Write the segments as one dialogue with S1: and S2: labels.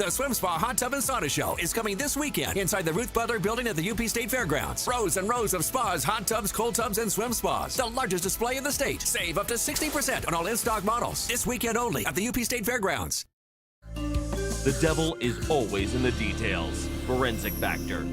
S1: The Swim Spa Hot Tub and Sauna Show is coming this weekend inside the Ruth Butler Building at the UP State Fairgrounds. Rows and rows of spas, hot tubs, cold tubs, and swim spas. The largest display in the state. Save up to 60% on all in-stock models. This weekend only at the UP State Fairgrounds.
S2: The devil is always in the details. Forensic Factor.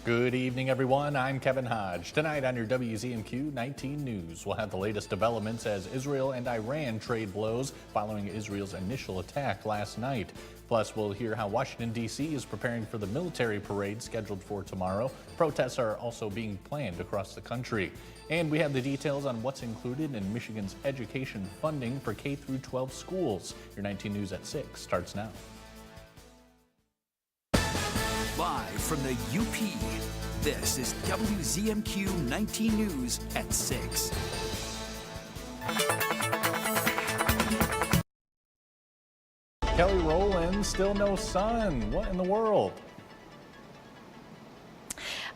S3: Good evening, everyone. I'm Kevin Hodge. Tonight on your WZMQ 19 News, we'll have the latest developments as Israel and Iran trade blows following Israel's initial attack last night. Plus, we'll hear how Washington, D.C. is preparing for the military parade scheduled for tomorrow. Protests are also being planned across the country. And we have the details on what's included in Michigan's education funding for K-12 schools. Your 19 News at 6 starts now.
S4: Live from the UP, this is WZMQ 19 News at 6.
S3: Kelly Rowland, still no sun. What in the world?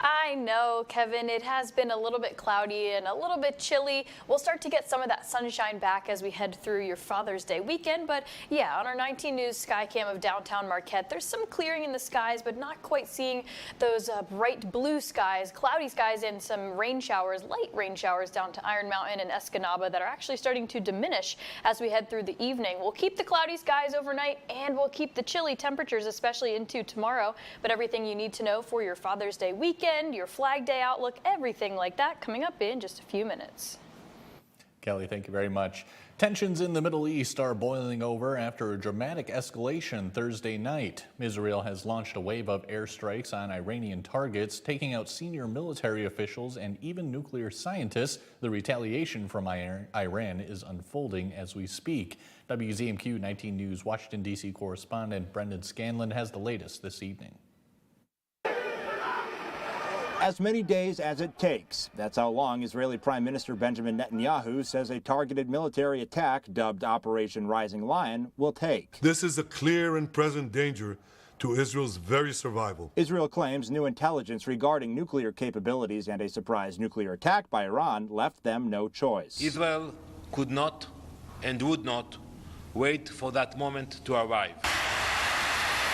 S5: I know, Kevin, it has been a little bit cloudy and a little bit chilly. We'll start to get some of that sunshine back as we head through your Father's Day weekend. But yeah, on our 19 News sky cam of downtown Marquette, there's some clearing in the skies, but not quite seeing those bright blue skies, cloudy skies, and some rain showers, light rain showers down to Iron Mountain and Escanaba that are actually starting to diminish as we head through the evening. We'll keep the cloudy skies overnight and we'll keep the chilly temperatures, especially into tomorrow. But everything you need to know for your Father's Day weekend, your Flag Day outlook, everything like that coming up in just a few minutes.
S3: Kelly, thank you very much. Tensions in the Middle East are boiling over after a dramatic escalation Thursday night. Israel has launched a wave of airstrikes on Iranian targets, taking out senior military officials and even nuclear scientists. The retaliation from Iran is unfolding as we speak. WZMQ 19 News Washington, D.C. correspondent Brendan Scanlon has the latest this evening.
S6: As many days as it takes. That's how long Israeli Prime Minister Benjamin Netanyahu says a targeted military attack, dubbed Operation Rising Lion, will take.
S7: This is a clear and present danger to Israel's very survival.
S6: Israel claims new intelligence regarding nuclear capabilities and a surprise nuclear attack by Iran left them no choice.
S8: Israel could not and would not wait for that moment to arrive.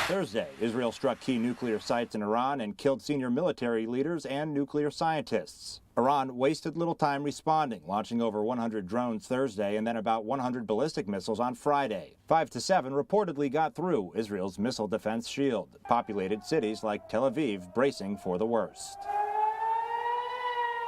S6: Thursday, Israel struck key nuclear sites in Iran and killed senior military leaders and nuclear scientists. Iran wasted little time responding, launching over 100 drones Thursday and then about 100 ballistic missiles on Friday. 5 to 7 reportedly got through Israel's missile defense shield. Populated cities like Tel Aviv bracing for the worst.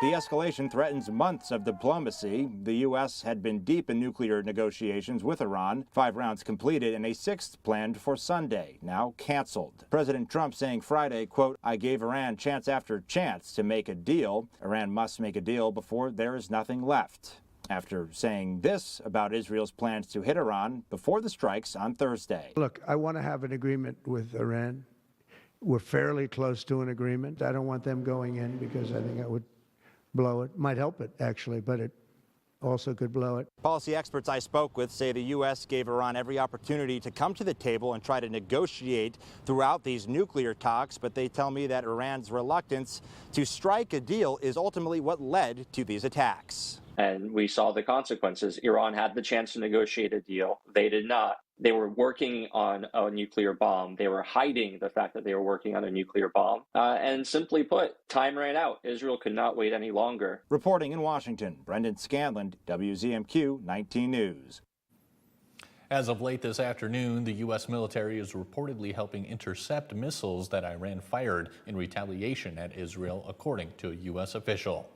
S6: The escalation threatens months of diplomacy. The U.S. had been deep in nuclear negotiations with Iran. 5 rounds completed and a 6th planned for Sunday, now canceled. President Trump saying Friday, quote, "I gave Iran chance after chance to make a deal. Iran must make a deal before there is nothing left." After saying this about Israel's plans to hit Iran before the strikes on Thursday.
S9: Look, I want to have an agreement with Iran. We're fairly close to an agreement. I don't want them going in because I think that would blow it. Might help it, actually, but it also could blow it.
S6: Policy experts I spoke with say the U.S. gave Iran every opportunity to come to the table and try to negotiate throughout these nuclear talks, but they tell me that Iran's reluctance to strike a deal is ultimately what led to these attacks.
S10: And we saw the consequences. Iran had the chance to negotiate a deal. They did not. They were working on a nuclear bomb. They were hiding the fact that they were working on a nuclear bomb. And simply put, time ran out. Israel could not wait any longer.
S6: Reporting in Washington, Brendan Scanlon, WZMQ 19 News.
S3: As of late this afternoon, the U.S. military is reportedly helping intercept missiles that Iran fired in retaliation at Israel, according to a U.S. official.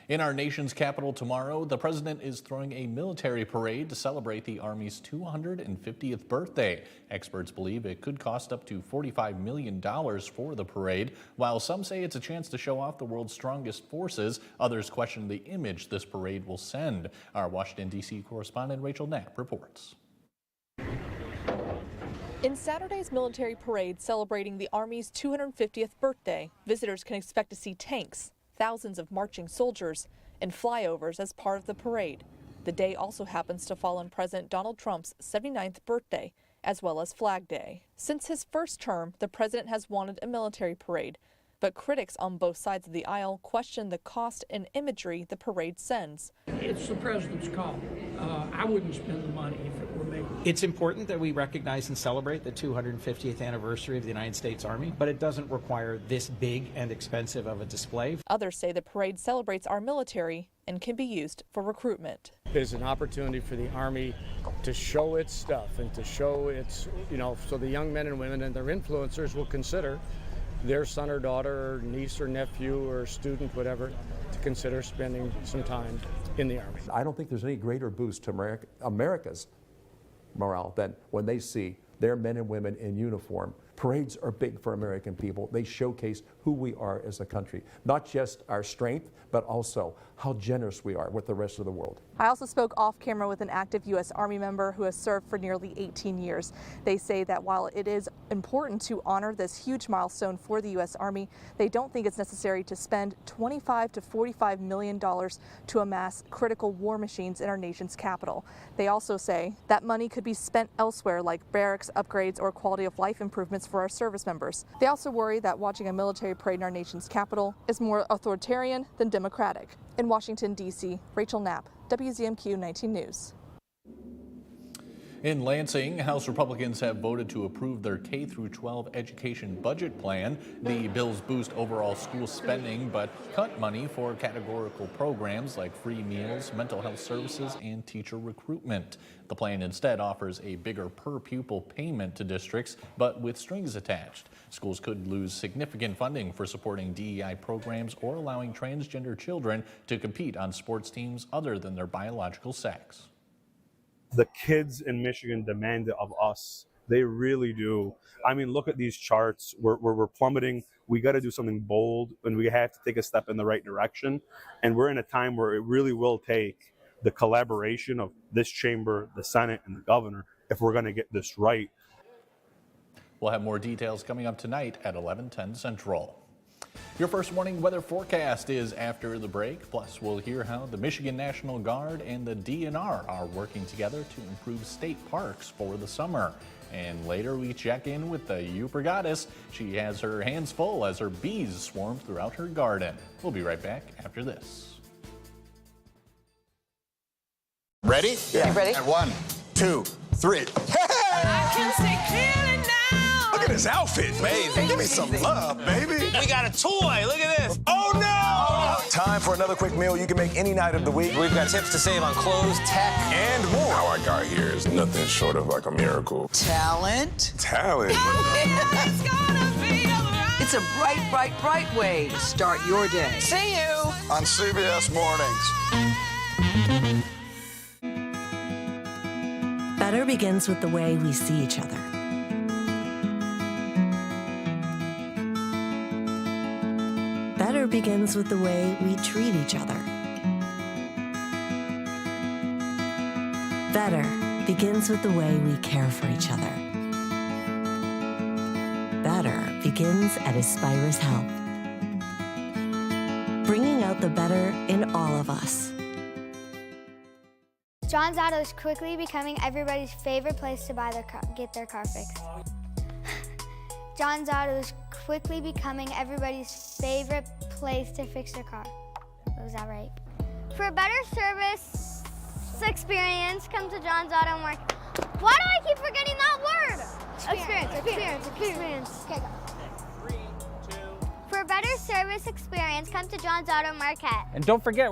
S3: In our nation's capital tomorrow, the president is throwing a military parade to celebrate the Army's 250th birthday. Experts believe it could cost up to $45 million for the parade. While some say it's a chance to show off the world's strongest forces, others question the image this parade will send. Our Washington, D.C. correspondent Rachel Knapp reports.
S11: In Saturday's military parade celebrating the Army's 250th birthday, visitors can expect to see tanks, thousands of marching soldiers, and flyovers as part of the parade. The day also happens to fall on President Donald Trump's 79th birthday, as well as Flag Day. Since his first term, the president has wanted a military parade, but critics on both sides of the aisle question the cost and imagery the parade sends.
S12: It's the president's call. I wouldn't spend the money if it were me. It's important that we recognize and celebrate the 250th anniversary of the United States Army, but it doesn't require this big and expensive of a display.
S11: Others say the parade celebrates our military and can be used for recruitment.
S13: There's an opportunity for the Army to show its stuff and to show its, so the young men and women and their influencers will consider their son or daughter or niece or nephew or student, whatever, to consider spending some time in the Army.
S14: I don't think there's any greater boost to America's morale than when they see their men and women in uniform. Parades are big for American people. They showcase who we are as a country, not just our strength, but also how generous we are with the rest of the world.
S11: I also spoke off camera with an active U.S. Army member who has served for nearly 18 years. They say that while it is important to honor this huge milestone for the U.S. Army, they don't think it's necessary to spend $25 to $45 million to amass critical war machines in our nation's capital. They also say that money could be spent elsewhere, like barracks upgrades or quality of life improvements for our service members. They also worry that watching a military parade in our nation's capital is more authoritarian than democratic. In Washington, D.C., Rachel Knapp, WZMQ 19 News.
S3: In Lansing, House Republicans have voted to approve their K-12 education budget plan. The bills boost overall school spending, but cut money for categorical programs like free meals, mental health services, and teacher recruitment. The plan instead offers a bigger per-pupil payment to districts, but with strings attached. Schools could lose significant funding for supporting DEI programs or allowing transgender children to compete on sports teams other than their biological sex.
S15: The kids in Michigan demand it of us. They really do. I mean, look at these charts. We're plummeting. We got to do something bold, and we have to take a step in the right direction. And we're in a time where it really will take the collaboration of this chamber, the Senate, and the governor if we're going to get this right.
S3: We'll have more details coming up tonight at 11:10 Central. Your first morning weather forecast is after the break. Plus, we'll hear how the Michigan National Guard and the DNR are working together to improve state parks for the summer. And later, we check in with the Upper Goddess. She has her hands full as her bees swarm throughout her garden. We'll be right back after this.
S16: Ready?
S17: Yeah.
S16: Ready? And 1, 2, 3. Hey!
S17: I can see clearly now.
S16: Look at his outfit. Amazing. Give me some love, baby.
S17: We got a toy. Look at this.
S16: Oh, no! Time for another quick meal you can make any night of the week.
S17: We've got tips to save on clothes, tech,
S16: and more.
S18: How I got here is nothing short of like a miracle.
S17: talent.
S18: Talent.
S17: It's a bright, bright, bright way to start your day. See you
S16: on CBS Mornings.
S19: Better begins with the way we see each other. Better begins with the way we treat each other. Better begins with the way we care for each other. Better begins at Aspirus Health, bringing out the better in all of us.
S20: John's Auto is quickly becoming everybody's favorite place to buy get their car fixed. John's Auto is quickly becoming everybody's favorite place to fix their car. Was that right? For a better service experience, come to John's Auto Market. Why do I keep forgetting that word? Experience. Okay, go. 3, 2. For a better service experience, come to John's Auto Market.
S12: And don't forget,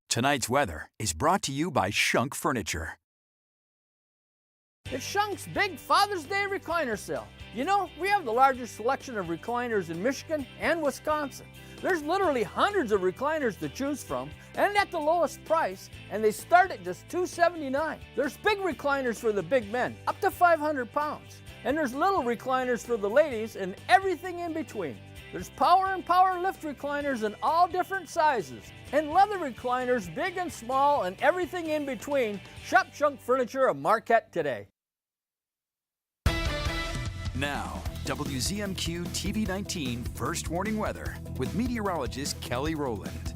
S4: Tonight's weather is brought to you by Shunk Furniture.
S21: It's Shunk's big Father's Day recliner sale. You know, we have the largest selection of recliners in Michigan and Wisconsin. There's literally hundreds of recliners to choose from, and at the lowest price, and they start at just $279. There's big recliners for the big men, up to 500 pounds. And there's little recliners for the ladies and everything in between. There's power and power lift recliners in all different sizes, and leather recliners big and small and everything in between. Shop Shunk Furniture of Marquette today.
S4: Now, WZMQ TV 19 First Warning Weather with meteorologist Kelly Rowland.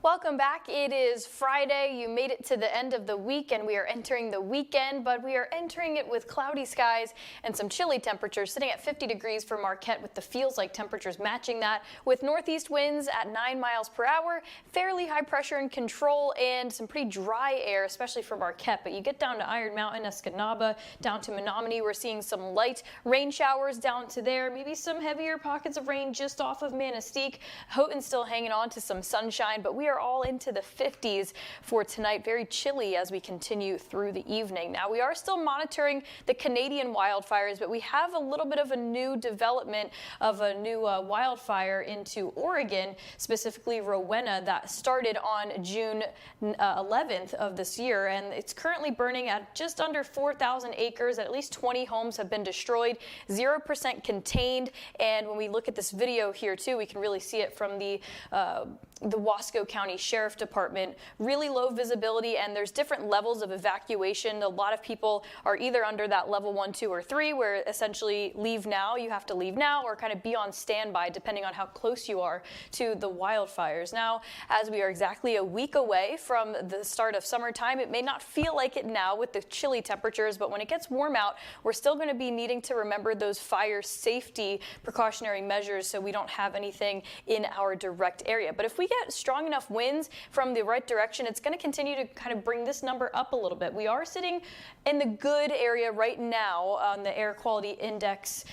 S5: Welcome back. It is Friday. You made it to the end of the week and we are entering the weekend, but we are entering it with cloudy skies and some chilly temperatures, sitting at 50 degrees for Marquette with the feels like temperatures matching that, with northeast winds at 9 miles per hour, fairly high pressure and control, and some pretty dry air, especially for Marquette. But you get down to Iron Mountain, Escanaba, down to Menominee, we're seeing some light rain showers down to there, maybe some heavier pockets of rain just off of Manistee. Houghton still hanging on to some sunshine, but we are all into the 50s for tonight. Very chilly as we continue through the evening. Now, we are still monitoring the Canadian wildfires, but we have a little bit of a new development of a new wildfire into Oregon, specifically Rowena, that started on June 11th of this year, and it's currently burning at just under 4,000 acres. At least 20 homes have been destroyed, 0% contained, and when we look at this video here too, we can really see it from the Wasco County Sheriff Department. Really low visibility, and there's different levels of evacuation. A lot of people are either under that level 1, 2, or 3, where essentially leave now, you have to leave now, or kind of be on standby depending on how close you are to the wildfires. Now, as we are exactly a week away from the start of summertime, it may not feel like it now with the chilly temperatures, but when it gets warm out, we're still going to be needing to remember those fire safety precautionary measures so we don't have anything in our direct area. But if we get strong enough winds from the right direction, it's going to continue to kind of bring this number up a little bit. We are sitting in the good area right now on the air quality index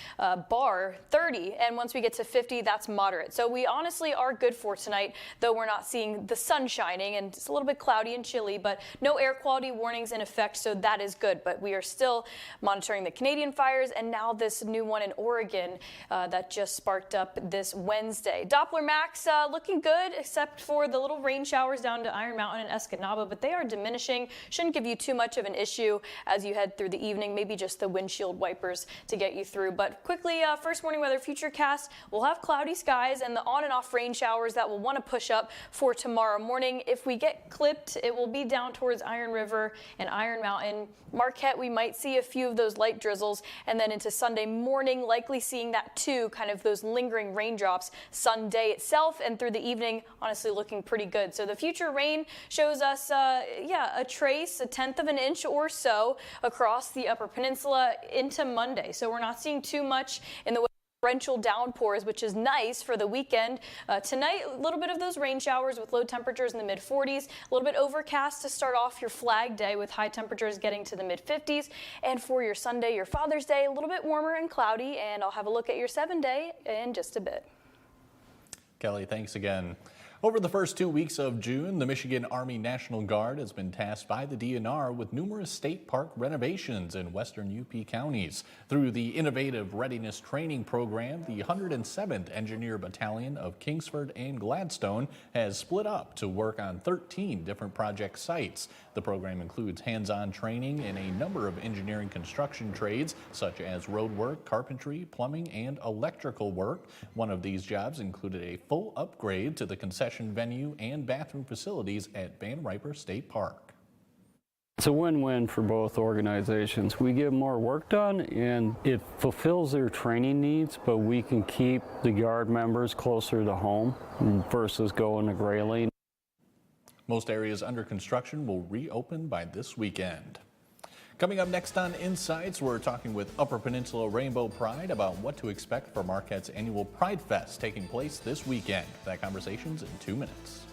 S5: bar, 30, and once we get to 50, that's moderate. So we honestly are good for tonight, though we're not seeing the sun shining and it's a little bit cloudy and chilly, but no air quality warnings in effect, so that is good. But we are still monitoring the Canadian fires and now this new one in Oregon that just sparked up this Wednesday. Doppler max looking good, except for the little rain showers down to Iron Mountain and Escanaba, but they are diminishing. Shouldn't give you too much of an issue as you head through the evening, maybe just the windshield wipers to get you through. But quickly, first morning weather futurecast, we'll have cloudy skies and the on and off rain showers that will want to push up for tomorrow morning. If we get clipped, it will be down towards Iron River and Iron Mountain. Marquette, we might see a few of those light drizzles, and then into Sunday morning, likely seeing that too, kind of those lingering raindrops Sunday itself, and through the evening, honestly looking pretty good. So the future rain shows us, a trace, 1/10 of an inch or so across the Upper Peninsula into Monday. So we're not seeing too much in the way of torrential downpours, which is nice for the weekend. Tonight, a little bit of those rain showers with low temperatures in the mid-40s, a little bit overcast to start off your Flag Day with high temperatures getting to the mid-50s. And for your Sunday, your Father's Day, a little bit warmer and cloudy, and I'll have a look at your 7-day in just a bit.
S3: Kelly, thanks again. Over the first 2 weeks of June, the Michigan Army National Guard has been tasked by the DNR with numerous state park renovations in western UP counties. Through the Innovative Readiness Training Program, the 107th Engineer Battalion of Kingsford and Gladstone has split up to work on 13 different project sites. The program includes hands-on training in a number of engineering construction trades, such as road work, carpentry, plumbing, and electrical work. One of these jobs included a full upgrade to the concession venue and bathroom facilities at Van Riper State Park.
S1: It's a win-win for both organizations. We get more work done and it fulfills their training needs, but we can keep the Guard members closer to home versus going to Grayling.
S3: Most areas under construction will reopen by this weekend. Coming up next on Insights, we're talking with Upper Peninsula Rainbow Pride about what to expect for Marquette's annual Pride Fest taking place this weekend. That conversation's in 2 minutes.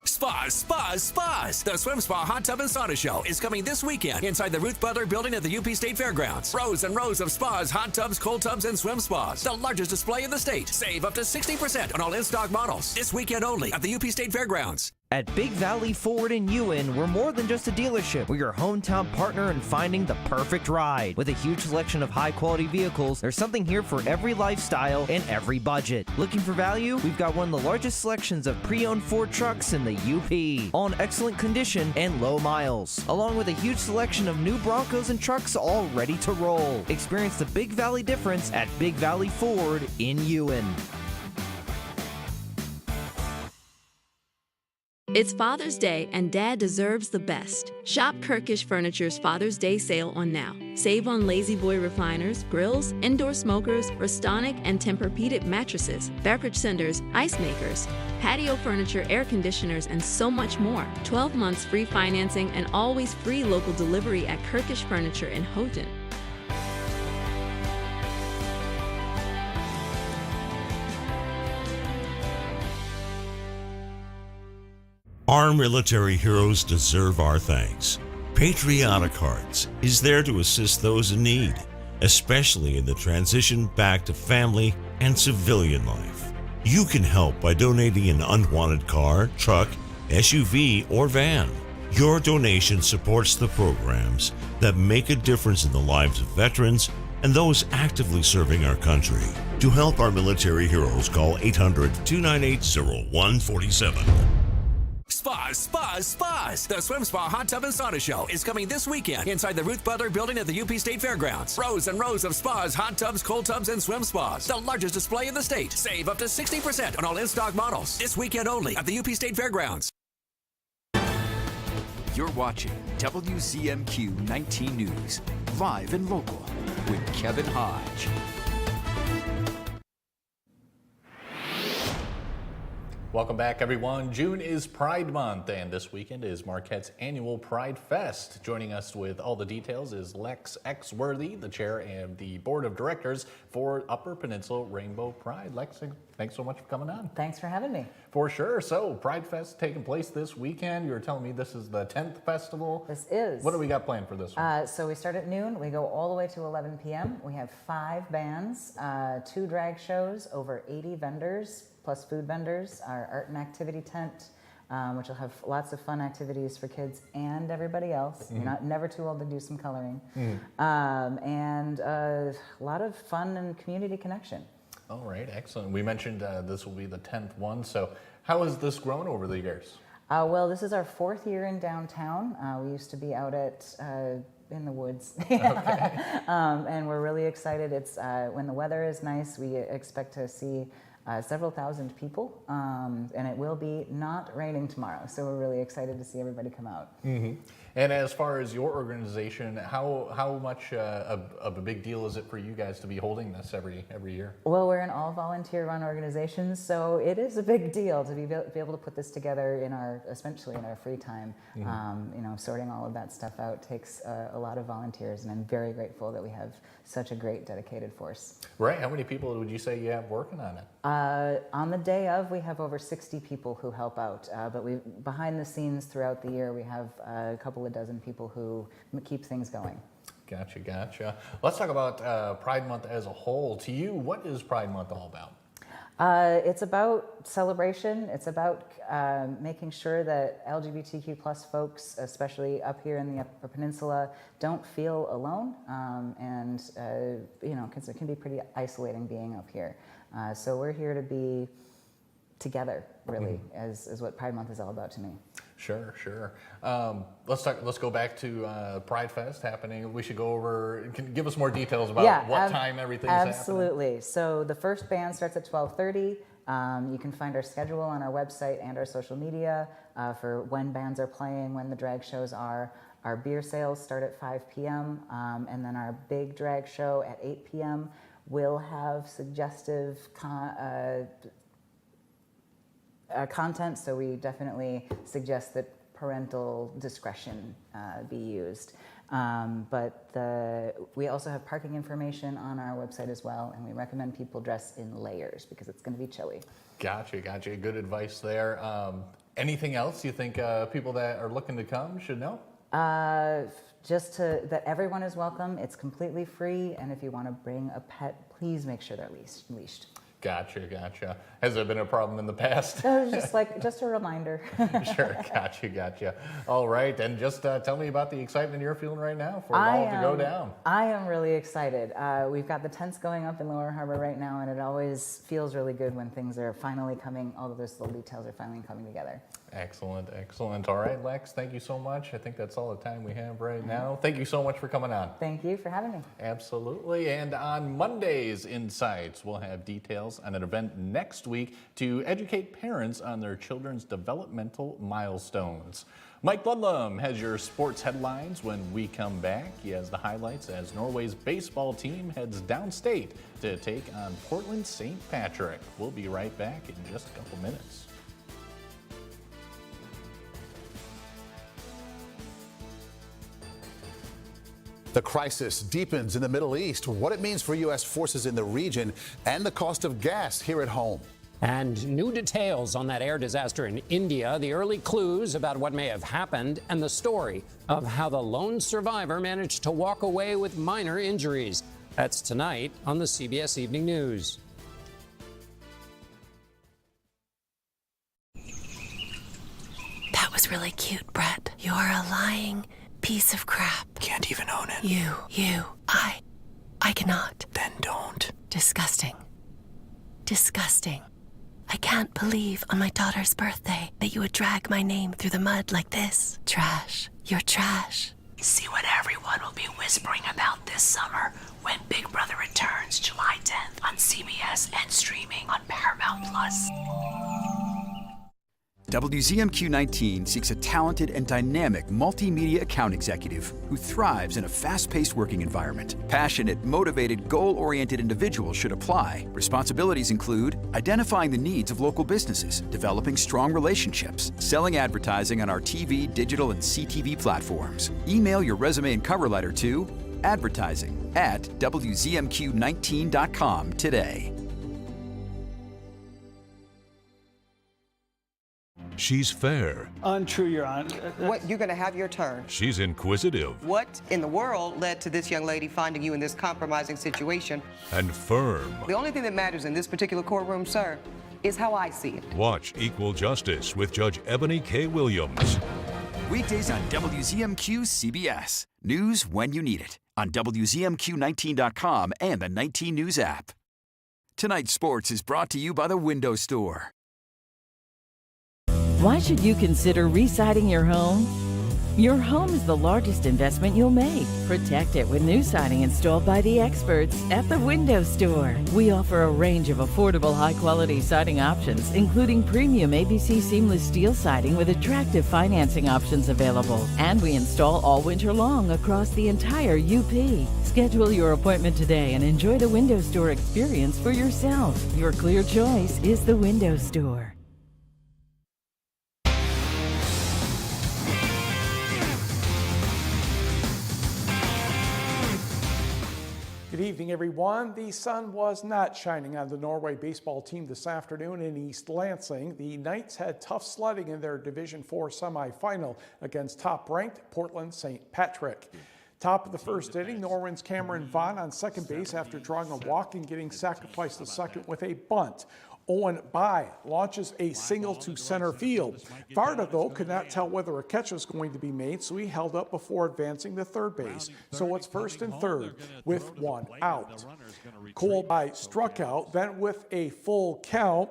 S22: Spas, Spas, Spas! The Swim Spa Hot Tub and Sauna Show is coming this weekend inside the Ruth Butler Building at the UP State Fairgrounds. Rows and rows of spas, hot tubs, cold tubs, and swim spas. The largest display in the state. Save up to 60% on all in-stock models. This weekend only at the UP State Fairgrounds.
S23: At Big Valley Ford in Ewan, we're more than just a dealership. We're your hometown partner in finding the perfect ride. With a huge selection of high-quality vehicles, there's something here for every lifestyle and every budget. Looking for value? We've got one of the largest selections of pre-owned Ford trucks in the UP, all in excellent condition and low miles, along with a huge selection of new Broncos and trucks all ready to roll. Experience the Big Valley difference at Big Valley Ford in Ewan.
S2: It's Father's Day, and Dad deserves the best. Shop Kirkish Furniture's Father's Day sale on now. Save on Lazy Boy recliners, grills, indoor smokers, Restonic and Tempur-Pedic mattresses, beverage cenders, ice makers, patio furniture, air conditioners, and so much more. 12 months free financing and always free local delivery at Kirkish Furniture in Houghton.
S7: Our military heroes deserve our thanks. Patriotic Hearts is there to assist those in need, especially in the transition back to family and civilian life. You can help by donating an unwanted car, truck, SUV, or van. Your donation supports the programs that make a difference in the lives of veterans and those actively serving our country. To help our military heroes, call 800-298-0147.
S22: Spas. The Swim Spa Hot Tub and Sauna Show is coming this weekend inside the Ruth Butler Building at the UP State Fairgrounds. Rows and rows of spas, hot tubs, cold tubs, and swim spas. The largest display in the state. Save up to 60% on all in-stock models. This weekend only at the UP State Fairgrounds.
S4: You're watching WZMQ 19 News, live and local with Kevin Hodge.
S3: Welcome back, everyone. June is Pride Month, and this weekend is Marquette's annual Pride Fest. Joining us with all the details is Lex Exworthy, the chair of the board of directors for Upper Peninsula Rainbow Pride. Lex, thanks so much for coming on.
S8: Thanks for having me.
S3: For sure. So, Pride Fest taking place this weekend. You were telling me this is the 10th festival.
S8: This is.
S3: What do we got planned for this one?
S8: So we start at noon. We go all the way to 11 p.m. We have 5 bands, 2 drag shows, over 80 vendors, plus food vendors, our art and activity tent, which will have lots of fun activities for kids and everybody else.
S3: Mm-hmm.
S8: You're never too old to do some coloring.
S3: Mm-hmm.
S8: And a lot of fun and community connection.
S3: All right, excellent. We mentioned this will be the 10th one. So how has this grown over the years?
S8: Well, this is our 4th year in downtown. We used to be out at in the woods.
S3: Okay.
S8: And we're really excited. It's when the weather is nice, we expect to see several thousand people, and it will be not raining tomorrow, so we're really excited to see everybody come out.
S3: Mm-hmm. And as far as your organization, how much of a big deal is it for you guys to be holding this every year?
S8: Well, we're an all volunteer-run organization, so it is a big deal to be able to put this together especially in our free time. Mm-hmm. Sorting all of that stuff out takes a lot of volunteers, and I'm very grateful that we have such a great dedicated force.
S3: Right. How many people would you say you have working on it?
S8: On the day of, we have over 60 people who help out, but behind the scenes throughout the year, we have a couple of dozen people who keep things going.
S3: Gotcha. Let's talk about Pride Month as a whole. To you, what is Pride Month all about?
S8: It's about celebration. It's about making sure that LGBTQ plus folks, especially up here in the Upper Peninsula, don't feel alone, because it can be pretty isolating being up here. So we're here to be together, really, as what Pride Month is all about to me.
S3: Sure. Let's go back to Pride Fest happening. We should go over. Can you give us more details about what time everything's happening?
S8: Absolutely. So the first band starts at 12:30. You can find our schedule on our website and our social media for when bands are playing, when the drag shows are. Our beer sales start at 5 p.m. And then our big drag show at 8 p.m. will have suggestive content, so we definitely suggest that parental discretion be used. But we also have parking information on our website as well, and we recommend people dress in layers because it's going to be chilly.
S3: Gotcha. Good advice there. Anything else you think people that are looking to come should know?
S8: That everyone is welcome. It's completely free, and if you want to bring a pet, please make sure they're leashed.
S3: Gotcha. Has there been a problem in the past?
S8: Just a reminder.
S3: Sure, gotcha. All right, and just tell me about the excitement you're feeling right now for it all to go down.
S8: I am really excited. We've got the tents going up in Lower Harbor right now, and it always feels really good when things are finally coming, all of those little details are finally coming together.
S3: Excellent, excellent. All right, Lex, thank you so much. I think that's all the time we have right now. Thank you so much for coming on.
S8: Thank you for having me.
S3: Absolutely. And on Monday's Insights, we'll have details on an event next week to educate parents on their children's developmental milestones. Mike Ludlam has your sports headlines when we come back. He has the highlights as Norway's baseball team heads downstate to take on Portland St. Patrick. We'll be right back in just a couple minutes.
S6: The crisis deepens in the Middle East, what it means for U.S. forces in the region, and the cost of gas here at home.
S9: And new details on that air disaster in India, the early clues about what may have happened, and the story of how the lone survivor managed to walk away with minor injuries. That's tonight on the CBS Evening News.
S10: That was really cute, Brett. You're a lying piece of crap.
S24: Can't even own it.
S10: I cannot.
S24: Then don't.
S10: Disgusting. Disgusting. I can't believe on my daughter's birthday that you would drag my name through the mud like this. Trash. You're trash.
S24: See what everyone will be whispering about this summer when Big Brother returns July 10th on CBS and streaming on Paramount+.
S4: WZMQ 19 seeks a talented and dynamic multimedia account executive who thrives in a fast-paced working environment. Passionate, motivated, goal-oriented individuals should apply. Responsibilities include identifying the needs of local businesses, developing strong relationships, selling advertising on our TV, digital, and CTV platforms. Email your resume and cover letter to advertising@WZMQ19.com today.
S25: She's fair.
S26: Untrue, Your Honor.
S17: What, you're going to have your turn.
S25: She's inquisitive.
S17: What in the world led to this young lady finding you in this compromising situation?
S25: And firm.
S17: The only thing that matters in this particular courtroom, sir, is how I see it.
S25: Watch Equal Justice with Judge Ebony K. Williams.
S4: Weekdays on WZMQ CBS. News when you need it. On WZMQ19.com and the 19 News app. Tonight's sports is brought to you by the Window Store.
S27: Why should you consider re-siding your home? Your home is the largest investment you'll make. Protect it with new siding installed by the experts at the Window Store. We offer a range of affordable, high-quality siding options, including premium ABC seamless steel siding with attractive financing options available. And we install all winter long across the entire UP. Schedule your appointment today and enjoy the Window Store experience for yourself. Your clear choice is the Window Store.
S28: Good evening, everyone. The sun was not shining on the Norway baseball team this afternoon in East Lansing. The Knights had tough sledding in their Division IV semifinal against top-ranked Portland St. Patrick. Top of the first inning, Norway's Cameron Vaughn on second base after drawing a walk and getting sacrificed to second with a bunt. Owen Bai launches a single to center field. Varda, though, could not tell whether a catch was going to be made, so he held up before advancing to third base. So it's first and third with one out. Cole Bai struck out, then with a full count,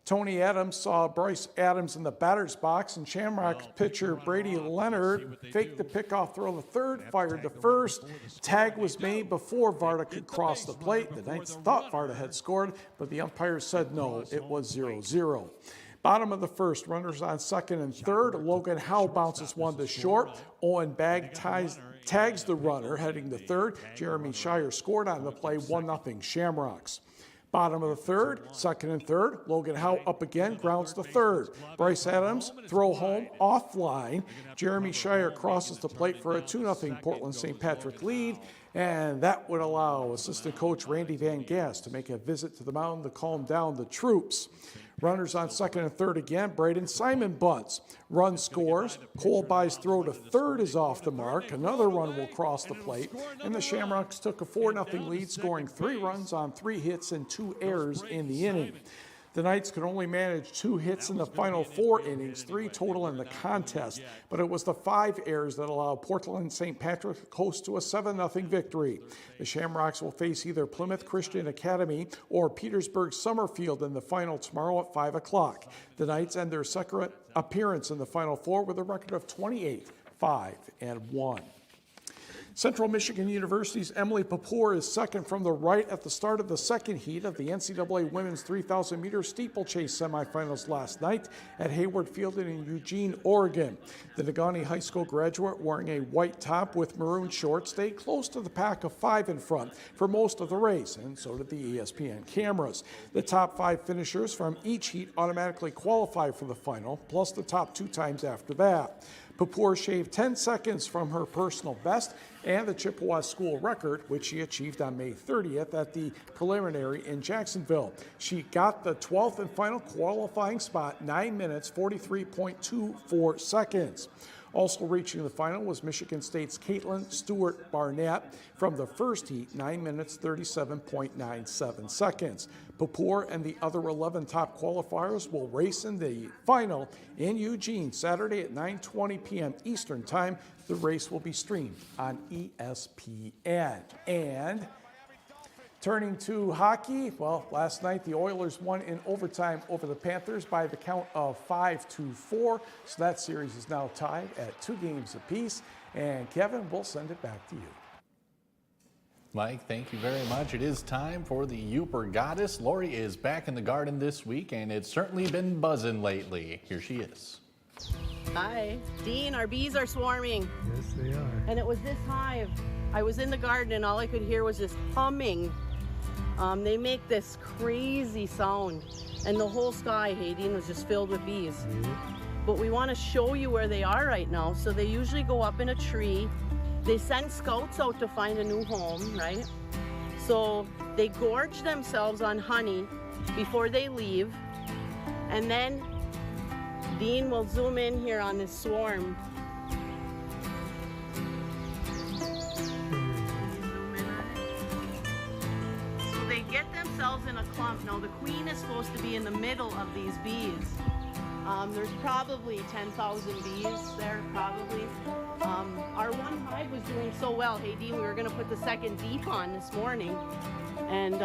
S28: Tony Adams saw Bryce Adams in the batter's box, and Shamrock's pitcher Brady Leonard faked the pickoff throw to third, fired to first. Tag was made before Varda could cross the plate. The Knights thought Varda had scored, but the umpire said no, it was 0-0. Bottom of the first, runners on second and third. Logan Howe bounces one to short. Owen Bagg tags the runner heading to third. Jeremy Shire scored on the play, 1-0 Shamrocks. Bottom of the third, second and third. Logan Howe up again, grounds to third. Bryce Adams, throw home, offline. Jeremy Shire crosses the plate for a 2-0 Portland St. Patrick lead, and that would allow assistant coach Randy Van Gass to make a visit to the mound to calm down the troops. Runners on second and third again. Braden Simon bunts. Run scores. Cole Bai's throw to third is off the mark. Another run will cross the plate. And the Shamrocks took a 4-0 lead, scoring 3 runs on 3 hits and 2 errors in the inning. The Knights could only manage 2 hits in the final 4 innings, 3 total in the contest, but it was the 5 errors that allowed Portland St. Patrick to coast to a 7-0 victory. The Shamrocks will face either Plymouth Christian Academy or Petersburg Summerfield in the final tomorrow at 5 o'clock. The Knights end their second appearance in the Final Four with a record of 28-5-1. Central Michigan University's Emily Papour is second from the right at the start of the second heat of the NCAA Women's 3,000-meter steeplechase semifinals last night at Hayward Field in Eugene, Oregon. The Negaunee High School graduate, wearing a white top with maroon shorts, stayed close to the pack of 5 in front for most of the race, and so did the ESPN cameras. The top 5 finishers from each heat automatically qualify for the final, plus the top 2 times after that. Papour shaved 10 seconds from her personal best and the Chippewa school record, which she achieved on May 30th at the preliminary in Jacksonville. She got the 12th and final qualifying spot, 9 minutes, 43.24 seconds. Also reaching the final was Michigan State's Caitlin Stewart Barnett from the first heat, 9 minutes, 37.97 seconds. Papour and the other 11 top qualifiers will race in the final in Eugene Saturday at 9:20 p.m. Eastern Time. The race will be streamed on ESPN. And turning to hockey, well, last night the Oilers won in overtime over the Panthers by the count of 5-4. So that series is now tied at 2 games apiece. And Kevin, we'll send it back to you.
S3: Mike, thank you very much. It is time for the Upper Goddess. Lori is back in the garden this week, and it's certainly been buzzing lately. Here she is.
S11: Hi. Dean, our bees are swarming.
S13: Yes, they are.
S11: And it was this hive. I was in the garden and all I could hear was this humming. They make this crazy sound. And the whole sky, Dean, was just filled with bees. But we want to show you where they are right now. So they usually go up in a tree. They send scouts out to find a new home, right? So they gorge themselves on honey before they leave. And then Dean will zoom in here on this swarm. So they get themselves in a clump. Now the queen is supposed to be in the middle of these bees. There's probably 10,000 bees there, probably. Our one hive was doing so well. Hey, Dean, we were going to put the second deep on this morning. And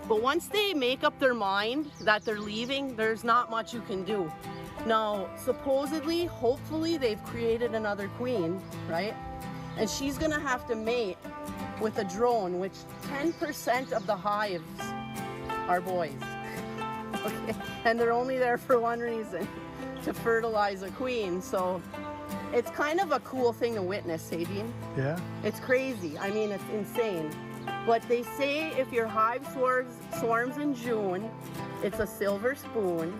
S11: but once they make up their mind that they're leaving, there's not much you can do. Now, supposedly, hopefully, they've created another queen, right? And she's going to have to mate with a drone, which 10% of the hives are boys. Okay, and they're only there for one reason, to fertilize a queen. So it's kind of a cool thing to witness, Dean.
S13: Yeah?
S11: It's crazy. I mean, it's insane. But they say if your hive swarms in June, it's a silver spoon.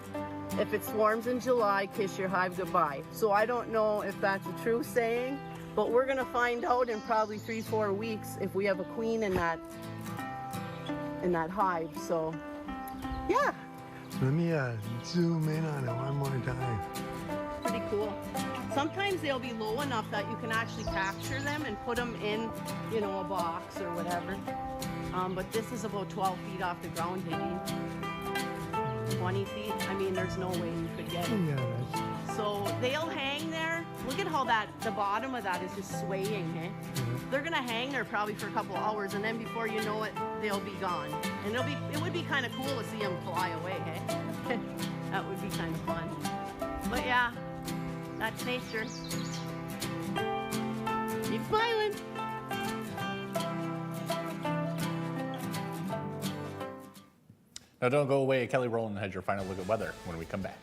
S11: If it swarms in July, kiss your hive goodbye. So I don't know if that's a true saying, but we're gonna find out in probably 3-4 weeks if we have a queen in that hive. So, yeah.
S13: Let me zoom in on it one more time.
S11: Pretty cool. Sometimes they'll be low enough that you can actually capture them and put them in, you know, a box or whatever. But this is about 12 feet off the ground, Dean. 20 feet. I mean, there's no way you could get it.
S13: Yeah,
S11: so they'll hang there. Look at how the bottom of that is just swaying, eh? They're gonna hang there probably for a couple hours, and then before you know it, they'll be gone. And it would be kind of cool to see them fly away, eh? That would be kind of fun. But yeah, that's nature. Keep smiling.
S3: Now don't go away. Kelly Rowland has your final look at weather when we come back.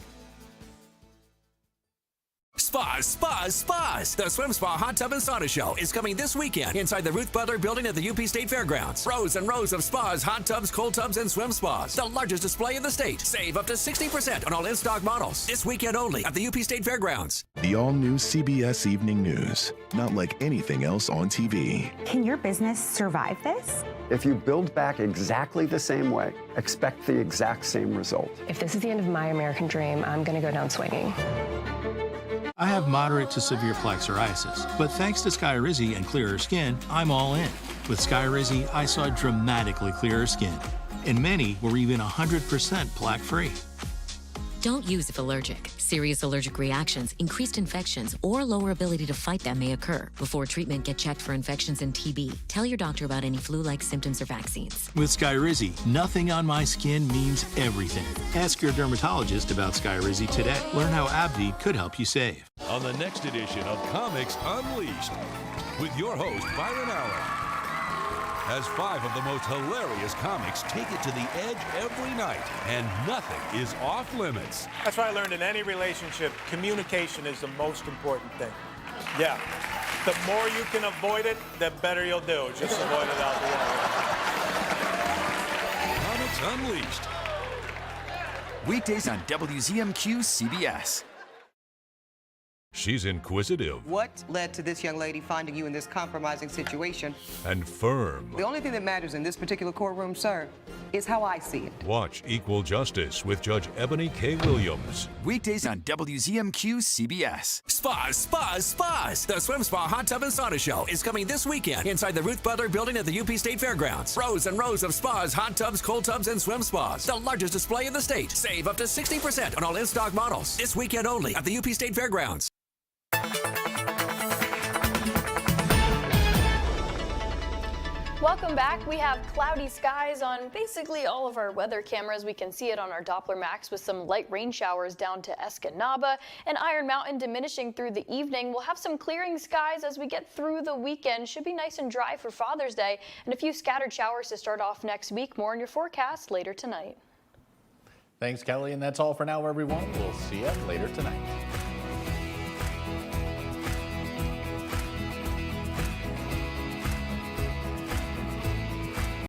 S22: Spas, spas, spas! The Swim Spa Hot Tub and Sauna Show is coming this weekend inside the Ruth Butler Building at the UP State Fairgrounds. Rows and rows of spas, hot tubs, cold tubs, and swim spas. The largest display in the state. Save up to 60% on all in-stock models. This weekend only at the UP State Fairgrounds.
S14: The all-new CBS Evening News. Not like anything else on TV.
S15: Can your business survive this?
S16: If you build back exactly the same way, expect the exact same result.
S18: If this is the end of my American dream, I'm going to go down swinging.
S19: I have moderate to severe plaque psoriasis, but thanks to Skyrizi and clearer skin, I'm all in. With Skyrizi, I saw dramatically clearer skin. and many were even 100% plaque-free.
S1: Don't use if allergic. Serious allergic reactions, increased infections, or lower ability to fight them may occur. Before treatment, get checked for infections and TB. Tell your doctor about any flu-like symptoms or vaccines.
S19: With Skyrizi, nothing on my skin means everything. Ask your dermatologist about Skyrizi today. Learn how AbbVie could help you save.
S25: On the next edition of Comics Unleashed, with your host, Byron Allen. As 5 of the most hilarious comics take it to the edge every night, and nothing is off limits.
S2: That's what I learned in any relationship. Communication is the most important thing. Yeah. The more you can avoid it, the better you'll do. Just avoid it altogether.
S25: Comics Unleashed.
S4: Weekdays on WZMQ CBS.
S25: She's inquisitive.
S17: What led to this young lady finding you in this compromising situation?
S25: And firm.
S17: The only thing that matters in this particular courtroom, sir, is how I see it.
S25: Watch Equal Justice with Judge Ebony K. Williams.
S4: Weekdays on WZMQ CBS.
S22: Spas, spas, spas. The Swim Spa Hot Tub and Sauna Show is coming this weekend inside the Ruth Butler Building at the UP State Fairgrounds. Rows and rows of spas, hot tubs, cold tubs, and swim spas. The largest display in the state. Save up to 60% on all in-stock models. This weekend only at the UP State Fairgrounds.
S5: Welcome back. We have cloudy skies on basically all of our weather cameras. We can see it on our Doppler Max with some light rain showers down to Escanaba and Iron Mountain diminishing through the evening. We'll have some clearing skies as we get through the weekend. Should be nice and dry for Father's Day and a few scattered showers to start off next week. More in your forecast later tonight.
S3: Thanks, Kelly, and that's all for now, everyone. We'll see you later tonight.